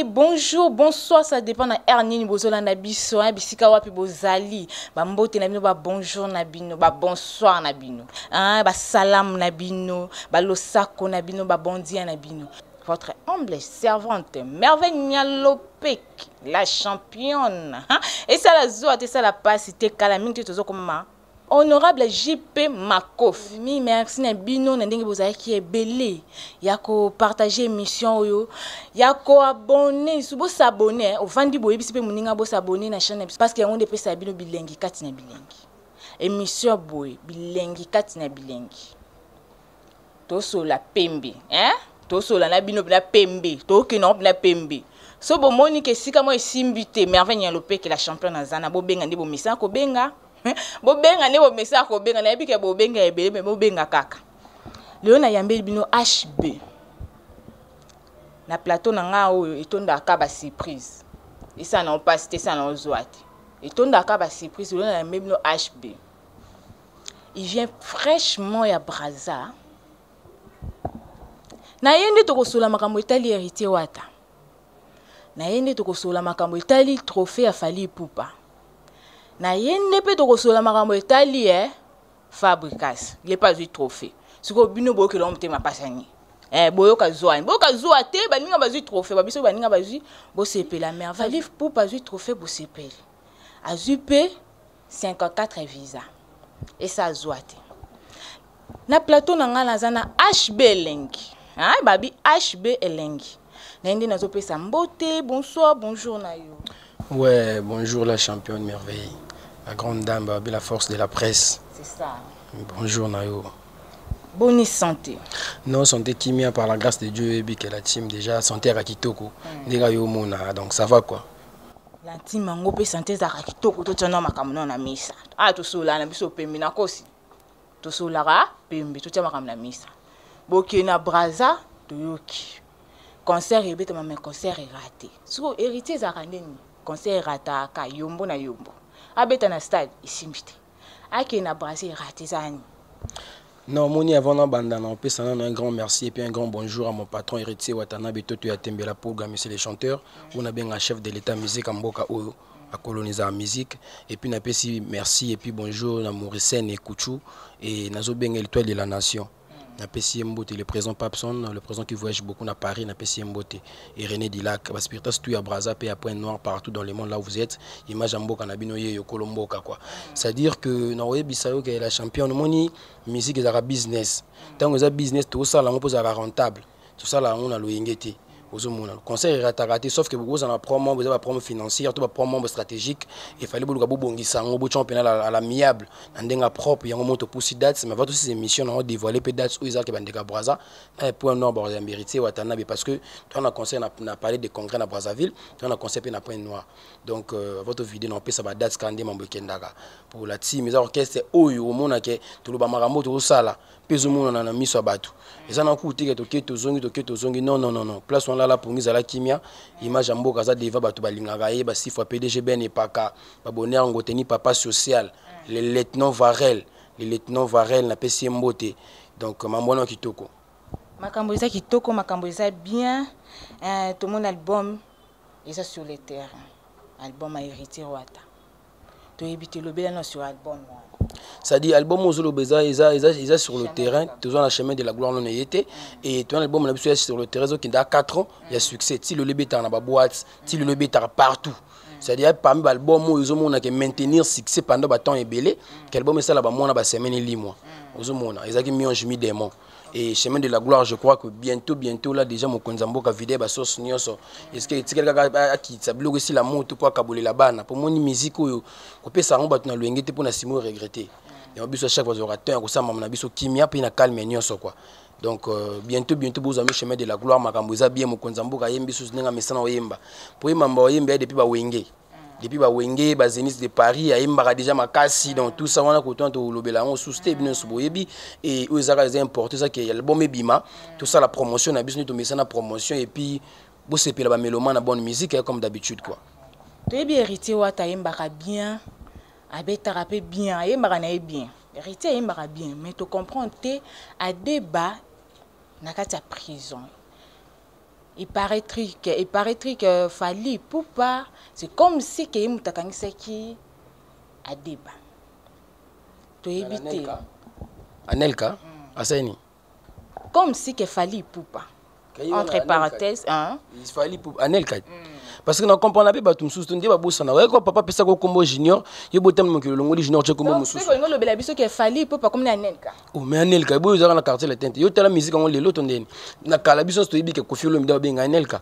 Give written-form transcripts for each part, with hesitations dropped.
bonjour, bonsoir, ça dépend de l'ernini bozola na biso, bisika wapi bozali, ba mbote na bino, ba bonjour na bino, ba bonsoir na bino, ba salam na bino, ba losako na bino, ba bondia na bino. Votre humble servante, Merveille Nyalopek, la championne. Et ça la zoa, et ça la passe, c'était calamine, tu te comme Honorable JP Makof. Mi merci na bino na ndenge bozali ki ebele. Yako partager émission yo. Yako abonner, subo s'abonner. Au vandi boye bisi pe muninga bo s'abonner na chaîne parce que yango de pesa bino bilengi kati na bilengi. Émission boye bilengi kati na bilengi. Toso la pembe, Toso la na bino na pembe. Toki na na pembe. So bo moni ke sika mo esimbite Merveille Nyalopek la championne na zana bo benga ndi bo misa ko benga. Bobenga ne bo mesa ko benga na yebike bobenga ebele me bobenga kaka. Leo na yambeli bino HB. Na plateau na nga oyo etonda ka ba surprise. Isa na passe te ça na ozwati. Etonda ka ba surprise leo na yambeli bino HB. Il vient fraîchement ya Braza. Na yende to kosola makambo etali héritier wata. Na yende to kosola makambo etali trophée Fally Ipupa. Na yende pe to kosola makambo etali Fabricas. Il n'est pas eu trophée. Ce que bino boyo ke lomte ma pasani. Boyo ka zoani. Boyo ka zoa te ba ninga ba zu trophée. Ba biso ba ninga ba zu bo sepe la merveille pour pas eu trophée bo sepe. Azupe 54 visa. Et ça zoate. Na plateau na nga nazana HB Elengi. Babi HB Elengi. Na yende nazo pesa mbote, bonsoir, bonjour na yo. Ouais, bonjour la championne merveille. La grande dame, la force de la presse. C'est ça. Bonjour Nayo. Bonne santé. Non, santé Kimia par la grâce de Dieu et que la team déjà santé à Kitoko. Donc ça va quoi. La team mango pe santé à Kitoko to tana makamno na misa. To sola na biso pembe na kosi. To sola ra pembe to tama makamna misa. Boki na Braza to yoki. Concert ebete ma concert est raté. Siko héritier za kaneni. Concert rata ka yombo na yombo. Abeta na stade isimbite. Ake na Braza raté zani. Non, moni avant na bandana, on peut s'en un grand merci et puis un grand bonjour à mon patron héritier Watanabe Toto Yatembela pour monsieur les chanteurs. On a bien un chef de l'état musique Mboka Oyo à coloniser la musique et puis na pesi merci et puis bonjour na Mauricène et Kouchou et nazo bien l'étoile de la nation. Na pesi Mbote le président Papson, le président qui voyage beaucoup à Paris, na pesi Mbote et René Dilac, parce que tout à Braza et à Point Noir partout dans le monde là où vous êtes, image Mboka na binoye yo Kolomboka quoi. C'est-à-dire que na oye bisayo que la championne moni musique est business. Tant que ça business tout ça là on pose à rentable. Tout ça là on a le yengeti. Le conseil est raté, sauf que vous avez une promo financière, une promo stratégique. Il fallait que vous ayez un championnat à l'amiable, un propre, il y a un moment pour ces dates, mais votre aussi émission on dévoilé peu dates où ils ont des Braza, pour un nombre de mérité parce que on a conseil n'a parlé de congrès à Brazzaville, on a conseil à Point Noir. Donc votre vidéo on peut ça va date scandé mon week-end pour la team, les orchestres au monde que tout le bamarambo tout ça là. Peso monde on a mis sur bateau. Et ça n'a coûté que tozongi non. Place on là pour mise à la kimia, image ambo kaza deva bato balingaka ba 6 fois PDG ben et paka, ba bonheur ngoteni papa social, le lieutenant Varel na pesi mbote. Donc mambono kitoko. Makambo eza kitoko, makambo eza bien. Tout mon album est sur le terrain. Album a hérité Wata. To éviter le bel sur album. Ça dit album Ozolo Beza ils sur le terrain, toujours dans le chemin de la gloire non été et ton album on a vu sur le terrain qui a 4 ans, il y a succès, si le lebeta na ba boîte, si le lebeta partout. C'est-à-dire parmi l'album Ozomo on a que maintenir succès pendant ba temps et belé, quel album ça là ba moi na ba semaine et 10 mois. Ozomo na, ils a qui mis mi démon. Et chemin de la gloire, je crois que bientôt là déjà mon konzambo ka vidé ba sauce nyonso. Est-ce que quelqu'un qui ça bloque aussi la moto pour kaboler la bana pour mon musique ko pe ça on ba na luengete pour na simo regretter. Et on biso chaque fois orateur ko ça na biso kimia pe na calme nyonso quoi. Donc bientôt vous avez chemin de la gloire makambo za bien mon konzambo ka yembi sous nenga mesana oyemba. Pour yemba oyemba depuis ba wenge. Depuis ba wenge ba Zenith de Paris a yemba déjà makasi donc tout ça on a coton to lobela on sousté bien soboyebi et aux arts importés ça que l'album ebima tout ça la promotion na biso to mesana promotion et puis bo sepela ba mélomane na bonne musique comme d'habitude quoi. Tu es bien héritier Wata yemba bien abeta rapé bien yemba na bien héritier yemba bien mais tu comprends tu à débat na kati ya prison il paraîtrait que Fally Ipupa, c'est comme si que mutakangisaki a débat. To éviter. Anelka, Asani. Comme si que Fally Ipupa. Entre parenthèses, hein? Il fallait Ipupa Anelka. Parce que nous comprenons pas tout sous tout débat bossa na ko papa pesa ko combo junior ye botem mo ke longo junior che combo mususu c'est ko le bela biso ke Fally Ipupa comme na Anelka oh mais Anelka bo za na quartier la tente yo tala musique on lelo tondeni na kala biso to yibi ke Koffi Olomide benga Anelka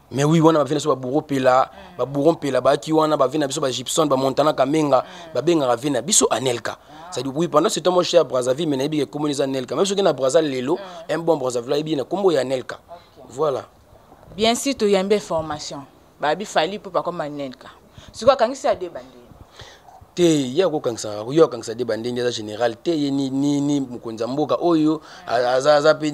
mais oui wana ba vina so ba bourreau pela ba bourreau pela ba ki wana ba vina biso ba Gibson ba Montana Kamenga ba benga ba vina biso Anelka ça dit oui pendant ce temps moi chez Brazzaville mais na yibi ke communiser Anelka même ce que na Brazzaville lelo un bon Brazzaville yibi na combo ya Anelka voilà bien sûr to yambe formation babi Fally Ipupa comme Anelka siko kangisa de bande te ya ko kangisa de bande ndia général te ni mukonza mboka oyo aza pe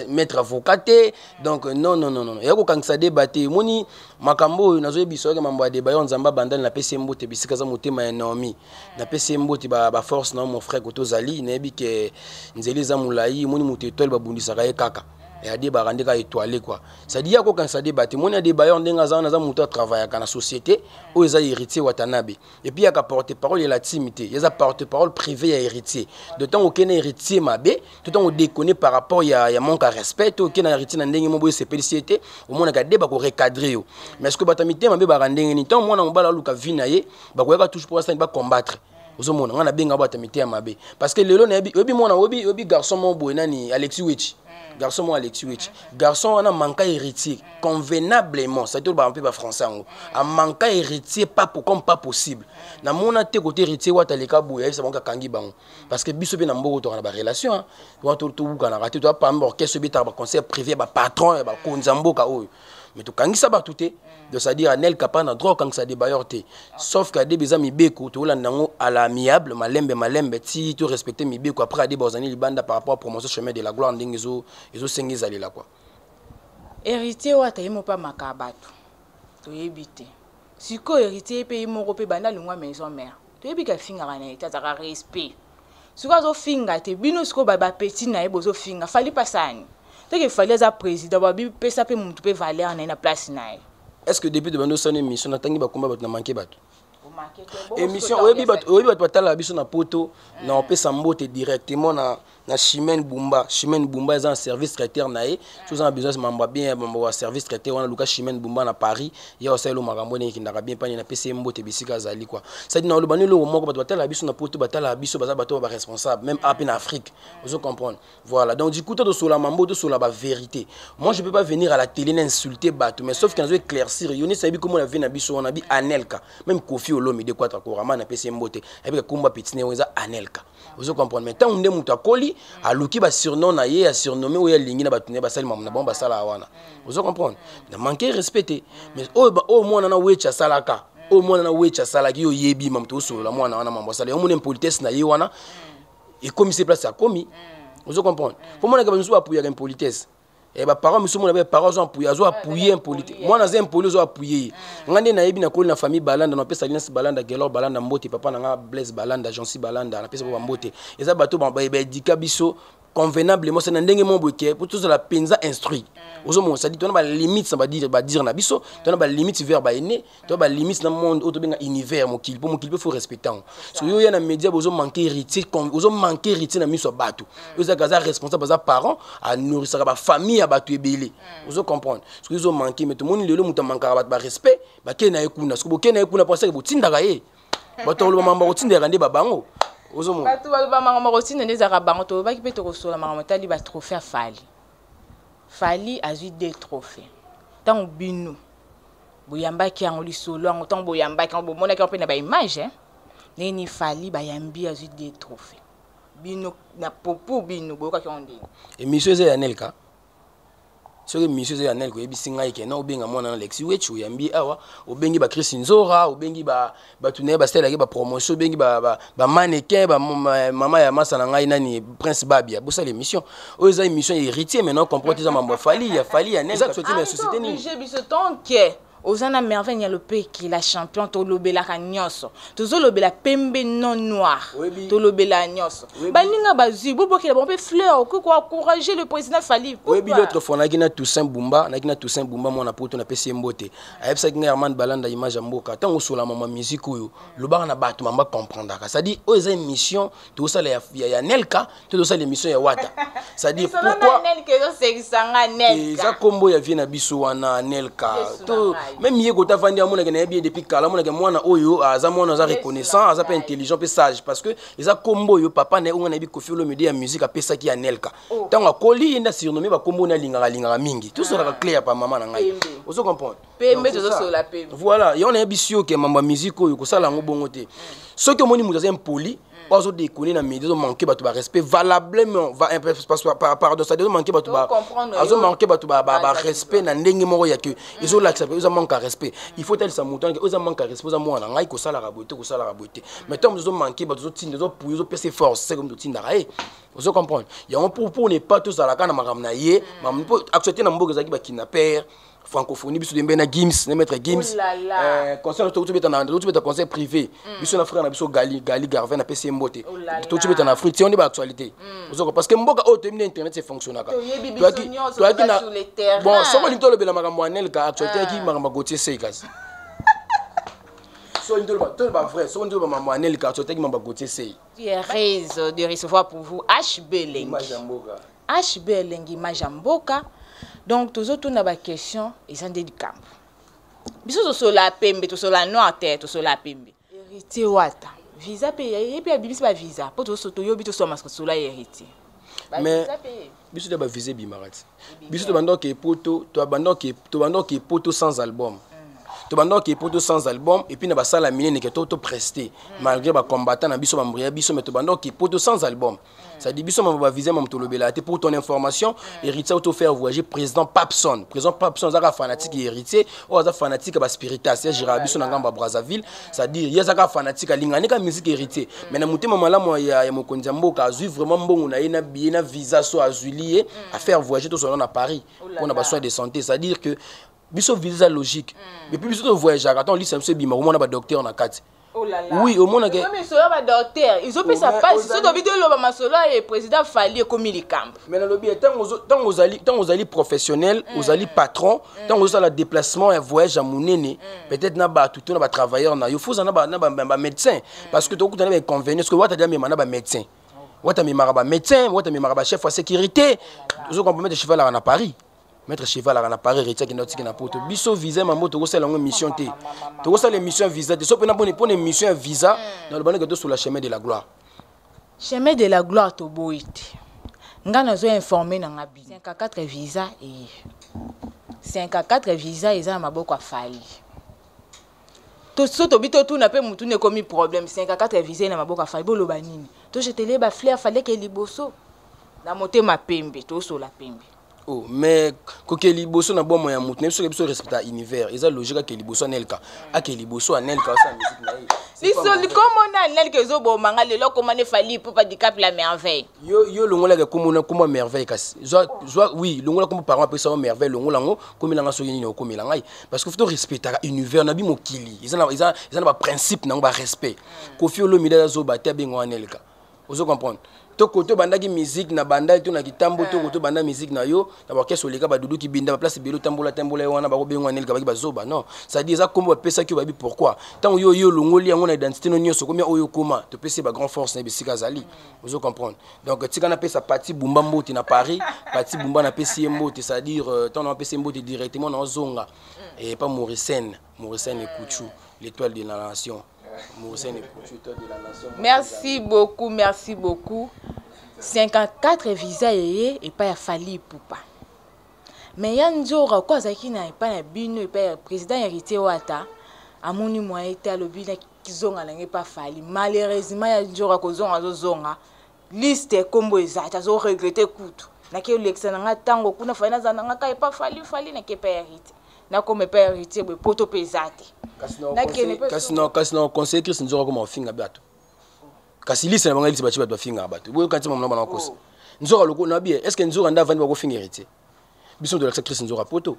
maître avocat te donc non ya ko kangisa de bate moni makambo oyo nazo yebiso ke mambo ya de bayo nzamba bandali na pese mbote bisika za motema ya Naomi na pese mbote ba force na mon frère Kotozali na yebi ke nzeli za mulai moni mutetol babundisa ka ye kaka et à des barandika étoilés quoi ça dit quoi quand ça débat mon a des bailleurs ndenga za na za muto travailler dans la société où ils a héritier Watanabe et puis il y a qu'à porter parole et la timidité il y a porter parole privé à héritier de temps aucun héritier mabé tout temps on déconne par rapport il y a manque à respect aucun héritier ndenga mo boy spécialité au moins ka débat ko recadrer mais est-ce que batamité mabé barandenge ni temps moi na mbala luka vinaye ba ko ka touche pour ça ba combattre ozomona ngana benga batamité mabé parce que lelo na obi mona obi garçon mon boy nani Alexis Wechi garçon moi Alexis Wechi garçon on a manqué héritier convenablement ça tout ba un peu ba français a manqué héritier pas comme pas possible na mona te côté héritier wa taleka boya ça banka kangi bango parce que biso be na mboko to na ba relation hein wa to buka na raté to pas orchestre be ta ba conseil privé ba patron ba konza mboka oyo mais to kangi ça ba touté de ça dire Anelka pas na droit quand ça débailleur te sauf que des bezami beko to landango à l'amiable malembe ti to respecter mi beko après des bozani libanda par rapport à promotion chemin de la gloire ndingizo ezo sengizali là quoi héritier wa taimo pa makabatu to yebite siko héritier pe moko pe banda lungwa maison mère to yebika finga kana itata respect siko zo finga te bino siko ba petit na ebozo finga fali pasani te que fali za président ba bi pesa pe muntu pe valeur na place na est-ce que depuis de bando son émission na tangi ba komba na manquer bato émission oyebi bato batala biso na poto na opesa mbote directement na Chimène Bumba est un service traiteur naé tous en besoin mamba bien mamba service traiteur on a Lucas Chimène Bumba na Paris ya aussi le makambo ne ki ndaka bien pani na pesa mbote bisika zali quoi ça dit na le bani le moko bato batala biso na poto batala biso bato ba responsable même en Afrique vous comprenez voilà donc du coup to sur la mambo to sur la vérité moi je peux pas venir à la télé insulter bato mais sauf quand je veux éclaircir yoni sabi comment la vie na biso on a bi Anelka même Koffi Olomide quoi ta korama na pesa mbote et puis kumba pitine weza Anelka vous comprenez mais tant on est mutakoli aluki ba surnom na ye a surnommé ou ya lingi na batune ba salima na bon ba sala wana vous comprenez na manquer respecter mais au moins na wecha salaka au moins na wecha salaki yo yebi mam to so la mwana wana mambo sala yo mon politesse na ye wana et comme c'est place à commis vous comprenez pour moi na ba nso appuyer une politesse et ba parents muso mon ba parents ont appuyer un politique moi na zem poli zo appuyer ngande na yebi na koli na famille balanda na pesa Alliance balanda Gelor balanda mbote papa na nga Blaise balanda Jonsi balanda na pesa ba mbote eza bato ba dika biso convenablement c'est ndenge mon boké pour tous la penza instruit ozomo ça dit on a ba limite ça va dire na biso on a ba limite vers ba ene to ba limite na monde auto benga univers mo kilpo faut respecter so yo ya na média bozo manquer héritier ozo manquer héritier na miso bato yo za gaza responsable za parents à nourrir ba famille à bato ebele ozo comprendre so yo manquer mais tout monde lelo muta manquer ba respect ba kena ekuna so bo kena ekuna parce que bo tindaka ye bato lo mamba ko tindaka ndi babango ozomo bato ba mama ko tindaka ndeza ka bango to ba ki peto ko sola mama tali ba trophée à Fally a eu des trophées. Tant binu, boyamba qui a en solo, en tant boyamba qui a bon mona qui a pas image hein. Neni Fally bayambi a eu des trophées. Binu na popo binu boka qui on dit. Et monsieur c'est Anelka. Sur monsieur c'est Anelka yebi singa yake na obenga mona na Alexis Wechi yambi awa obengi ba Chris Nzora obengi ba tuné ba stela ba promotion obengi ba mannequin ba mama ya masa na ngai nani Prince Babia bosa l'émission oza émission héritier maintenant comprendre ça mambo Fally ya Anelka société ni j'ai biso tant que Ozana merveille ya le qui la champion to lobela ka nyonso. Tozo lobela pembe non noir. To lobela nyonso. Baninga bazu bobo ki la bombe fleur ko encourager le président Fali. Oui, l'autre fois na Toussaint Bumba, mon apoto na pesi mbote. Ayebsa ki Herman Balanda image mboka. Tant o sola mama musique oyo, lo ba na bato mamba comprendre. Ça dit o eza émission to ça ya Nelka, to ça l'émission ya Wata. Ça dit pourquoi Nelka zo sekisanga Nelka. Eza kombo ya vie na biso wana Nelka. To même yeko ta vandi amona ke na bien depuis kala mona ke mwana oyo aza mwana za reconnaissant, aza pas intelligent pe sage parce que eza kombo yo papa na ngona bi Koffi Olomide ya musique apesa ki ya Nelka. Tant akoli enda surnommé ba kombo na lingaka mingi. Tout ça la clair pa maman na ngai. Vous comprenez? Pembe to so la pembe. Voilà, y on a bisio ke mamba musique oyo ko sala ngo bongo te. Ce que moni muzaza impoli pas au déconner na média manquer ba to ba respect valablement pardon ça doit manquer ba to ba azo manquer ba to ba respect na ndenge moko ya que ils ont l'accepter ils ont manquer respect il faut tel ça mouton ils ont manquer respect za mwana ngai ko sala rabote mais tant ils ont manquer ba to tinda zo pour ils ont pc force c'est comme to tinda raé vous comprenez il y a un pour ne pas tous à la kana makamna ye mam accepter na mboka za ki ba kidnapper francophonie biso dembe na Gims na maître Gims concert to tubeta na to tubeta concert privé biso na frère na biso Gali Garvin na PC Mbote to tubeta na Afrique on est ba actualité parce que mboka auto internet c'est fonctionnaka to aki na bon soko lito lobela makambo anel ka actualité ki makambo Gauthier Seikas so ndolo ba vrai so ndolo makambo anel ka actualité ki makambo Gauthier Sei raison de recevoir pour vous HB Lengi Majamboka. Donc, tous autres na ba question, ils sont des du camp. Biso so la pembe, to so la noire tête, to so la pembe. Héritier Wata. Visa payé, et puis bibis ba visa. Pour to so to yo bito so masque so la héritier. Mais biso de ba visa bimarati. Biso to bando ke poto, to bando ke poto sans album. To bando ke poto sans album et puis na ba sala mine ke to presté malgré ba combattant na biso ba mbria biso mais to bando ke poto sans album. Ça dit biso mamba viser mam to lobela te pour ton information héritier auto faire voyager président Papson zaka fanatique héritier ou za fanatique ba spiritas c'est Gérard biso na ngamba Brazzaville ça dit yezaka fanatique lingani ka musique héritier mais na mutema malamu ya mokonzi mboka azui vraiment mbongo na ina bien na visa so azulier à faire voyager tout son na Paris on a besoin de santé ça dire que biso visa logique mais puis biso to voyager quand on lit ça bima au moins ba docteur na kati. Oh là là. Oui, au moins que mais cela va docteur, ils ont fait ça pas si to vidéo lo ba masola et président Fali comme il camp. Mais dans le bien tant aux ali professionnels, aux ali patrons, tant aux ala déplacement et voyage à monene, peut-être na ba tout na ba travailleur na il faut na ba médecin parce que to kutana ba convenir parce que wata dia na ba médecin. Wata mi maraba médecin, wata mi maraba chef de sécurité. Vous comprenez cheval à Paris. Maître cheval à Paris retient qui note qui na poto biso visa mambo to ça la mission té to ça les missions visa de so pena pour une mission visa dans le bonheur que sur la chemin de la gloire to boite ngana zo informer na ngabi 54 visa et 54 visa ils ont maboko afali to so to bito tout na pe mutu ne komi problème 54 visa na maboko afali bolo banini to jetele ba fleur fallait que liboso na moté ma pembe to so la pembe. Oh, mais quand il bosso na bon moyen mout, même si il respecte l'univers, il a logique que il bosso Nelka, à que il bosso Nelka sa musique na. Si soli comment na Nelka zo bo manga le lo comment ne fali pour pas handicap la merveille. Yo longola ke comme merveille kasi. Oui, longola comme parent après ça merveille longola ngo comme il a so yini comme il ngai parce que faut respecter l'univers na bi mokili. Ils ont pas principe na ba respect. Koffi Olomide zo ba te bengo Nelka. Vous comprenez? To koto bandaki musique na banda to na kitambo to koto banda musique na yo na ba keso leka ba dudu ki binda ba place belo tambola wana ba ko bengo Nelka ba zoba non ça dit ça comme pesa ki ba bi pourquoi tant yo longoli yango na identité no nyoso comme oyo koma to pesa ba grand force na bisika zali vous comprenez donc tika na pesa parti bumba mboti na Paris parti bumba na pesa mboti ça dire tant na pesa mboti directement na zonga et pas Morissène et Kouchou l'étoile de la nation. Merci beaucoup. 54 visas et pas Fali Poupa. Mais yanzora quoi ça qui n'a pas na bino et pas président héritier Wata amoni moi été à l'obina kizonga na pas Fali. Malheureusement yanzora ko zonga liste combo ezata zo regretter kutu. Na ke election nga tango kuna fana za nga ka pas Fali na ke pas héritier. Na comme pas héritier be poto pesate. Kasi no conseil Christ nzora comme finga bato kasi lise na bangali tibachi bato finga bato boyo kanti mama na kosa nzora loko na bien est-ce que nzora nda vandi ba ko finga héritier biso de l'accepter Christ nzora poto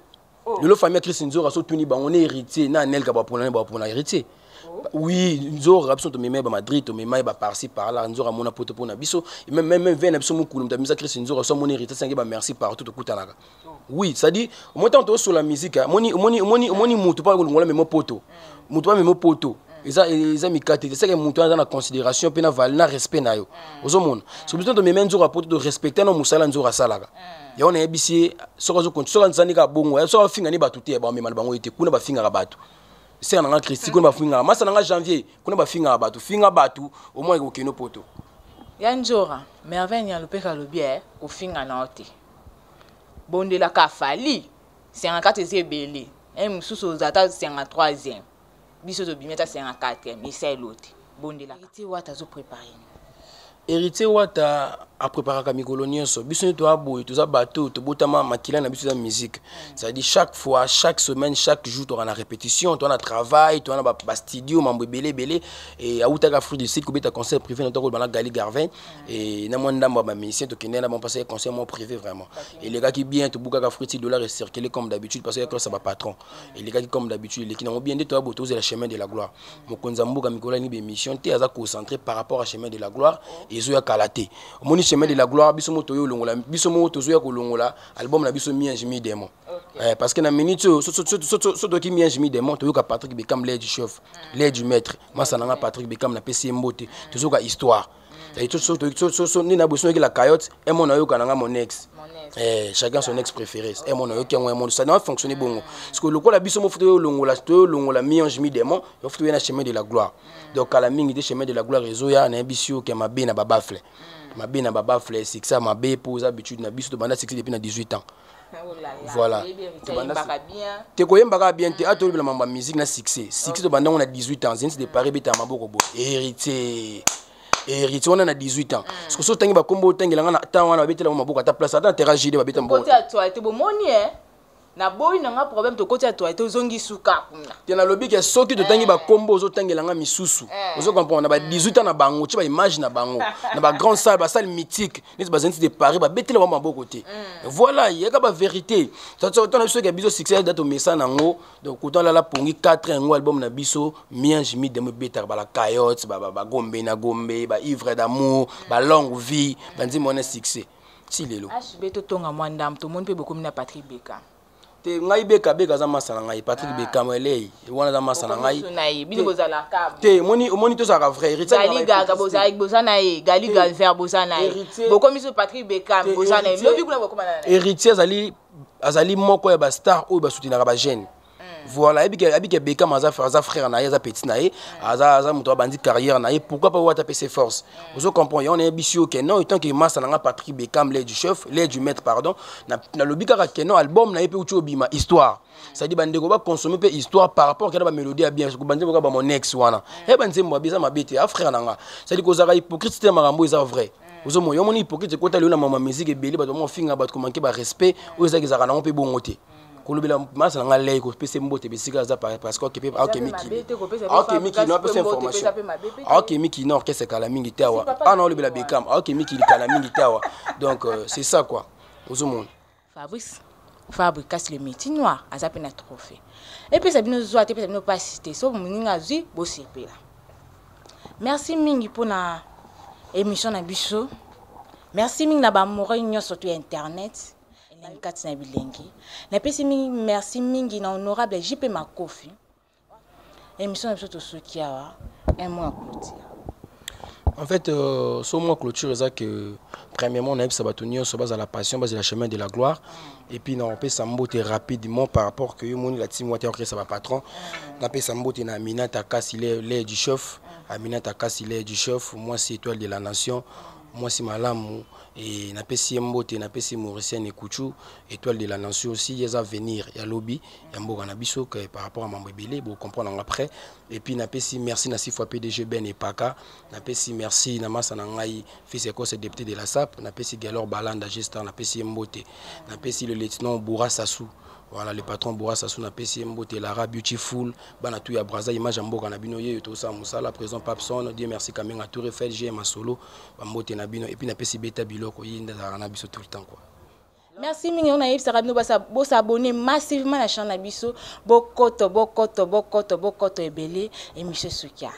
Le famille Chris Nzora so tuni ba on est héritier na nel ka ba pour héritier. Oui, Nzora absolument to meme ba Madrid to meme ba par-ci par-là Nzora mona poto pona biso et même vient biso mukulu mtamisa Chris Nzora so mon héritier sangi ba merci partout to kutanaka. Oui, ça dit au moins tant sur la musique moni mutu pa ngola memo poto. Mutu pa memo poto. Ils ont mis quatre. C'est que mutu dans la considération pe na val na respect na yo. Ozomona. So besoin de meme Nzora poto de respecter no musala Nzora salaka. Ya on ebisi soko zo kontu soko nzani ka bongo ya soko finga ni batute ba mema bango ite kuna ba finga ka batu. C'est un Christi kuna ba finga masa na janvier kuna ba finga batu au moins ko kino poto. Ya Nzora merveille ya lopeka lobie ko finga na ote. Bonde la ka fali 54 ezebele. Mususu zata 53e. Biso to bimeta 54e mais c'est l'autre. Bonde la héritier wata zo préparer. Héritier wata a préparé comme colonien so biso to aboy to za bateau to botama makila na biso za musique. Ça dit chaque fois, chaque semaine, chaque jour tu as la répétition, tu as travail, tu as ba studio mambo belé et auta ka fruit du site ko beta concert privé na to ko bana Gali Garvin et na mo ndamba ba musicien to kende na bon passer concert mon privé vraiment. Et les gars qui bien to buka ka fruit $10 circuler comme d'habitude parce que ça va patron. Et les gars qui comme d'habitude les qui n'ont bien dit to aboto le chemin de la gloire. Mo konza mboka mikola ni be mission te aza concentré par rapport à chemin de la gloire et zo ya kalaté. Chemin de la gloire biso moto yo longola biso moto zo ya kolongola album na biso mienge mi démon parce que na minute so doki mienge mi démon to yo ka Patrick Bekam l'aide du chef l'aide du maître masa na Patrick Bekam na PC mbote to zo ka histoire et so ni na besoin que la cayotte et mon yo kana mon ex chacun son ex préféré et mon yo qui a mon ça doit fonctionner bon parce que le ko la biso mo foto yo longola mienge mi démon yo foto yo na chemin de la gloire donc à la mingi de chemin de la gloire rezo ya na bisio ke mabe na babafle Mabé na baba flé c'est ça mabé pose habitude na biso to banda sexy depuis na 18 ans. Voilà. Te koyembaka bien te atoli la mamba musique na succès. Succès to banda on a 18 ans, c'est de Paris beta maboko bo. Héritier on a 18 ans. Parce que so tangi ba kombo tangi la na ta wana betela maboko ta place ata interagir ba beta maboko. Côté à toi, te bomoni na boy na nga problème to côté à toi to zongi suka kuna te na lobby ke soki to tangi ba kombo zo tangela nga misusu ozo comprendre na ba 18 ans na bango ti ba image na bango na ba grande salle ba salle mythique ni ba zenti de Paris ba betela ba maboko te voilà il y a ka ba vérité to na biso ke biso succès dato mesa nango donc autant la pongi 4 ngo album na biso mienge mi de me beta ba la cayotte ba gombe na gombe ba ivre d'amour ba longue vie ba ndi mon succès si lelo beto tonga mwandam to monde pe beaucoup na Patrick Bekam te ngai beka za masana ngai Patrick Bekam elei wana za masana ngai bino bozala ka te moni to saka vrai héritier Gali Gaga bozana Gali Galver bozana bokomi so Patrick Bekam bozana lobi kuna bokoma na héritier azali moko ya ba star oyo ba soutenir ba jeune voilà abike Bekam aza frère na aza petit na aza muto bandi carrière na pourquoi pas wata ses forces vous comprenez on est ambitieux que non tant que massa na Patrick Bekam l'aide du chef l'aide du maître pardon na lobika ka non album na pe uti obima histoire ça dit bande ko ba consommer pe histoire par rapport à ba mélodie à bien ko bande ko ba mon ex wana e bande mo biza mabete a frère na nga ça dit ko zaka hypocrite te marambo eza vrai vous mo yo moni hypocrite ko tali na mama musique ebeli ba to mo finga ba ko manquer ba respect o zaki zaka na mo pe bongote kolobela masa nga lei ko pese mbote besika za parce que ok miki no pese information ok miki no que c'est kala mingi tawa ana olobela Bekam ok miki kala mingi tawa donc c'est ça quoi aux monde Fabrice casse le métier noir azape na trophée et puis ça bino zo te pe bino pas citer so muninga zui bo sepela merci mingi pour na émission na biso merci mingi na ba moro nyonso to internet Kati na bilengi na pesi mingi merci mingi na honorable JP Makofi émission na biso soki awa un mois clôture en fait ce mois clôture c'est que premièrement on a eu sabatonio sur base à la passion base la chemin de la gloire et puis on peut s'emboter rapidement par rapport que moni la team water ça va patron on peut s'emboter na Aminata Kassi l'aide du chef Aminata Kassi l'aide du chef moi c'est étoile de la nation moi c'est Malamu et na pesi mbote na pesi Mauricien et Kouchou étoile de la nation aussi il y a venir il y a lobby il y a mboka na biso que par rapport à membre belé vous comprendre après et puis na pesi merci na 6 fois PDG Ben et Paka na pesi merci na masa na ngai fils et cause député de la SAP na pesi Galor Balanda gesteur na pesi mbote na pesi le lieutenant Boura Sassou. Voilà le patron Boura Sassou na pesi mbote Lara Beautiful bana tout ya braza image mboka na bino ye to ça musala présent Papson Dieu merci Kamenga Tour Eiffel GM solo ba mbote na bino et puis na pesi beta biloko yinda na biso tout le temps quoi. Merci mingi on a yebisaka bino bosa abonner massivement la chaîne na biso bokoto ebele émission Sukia.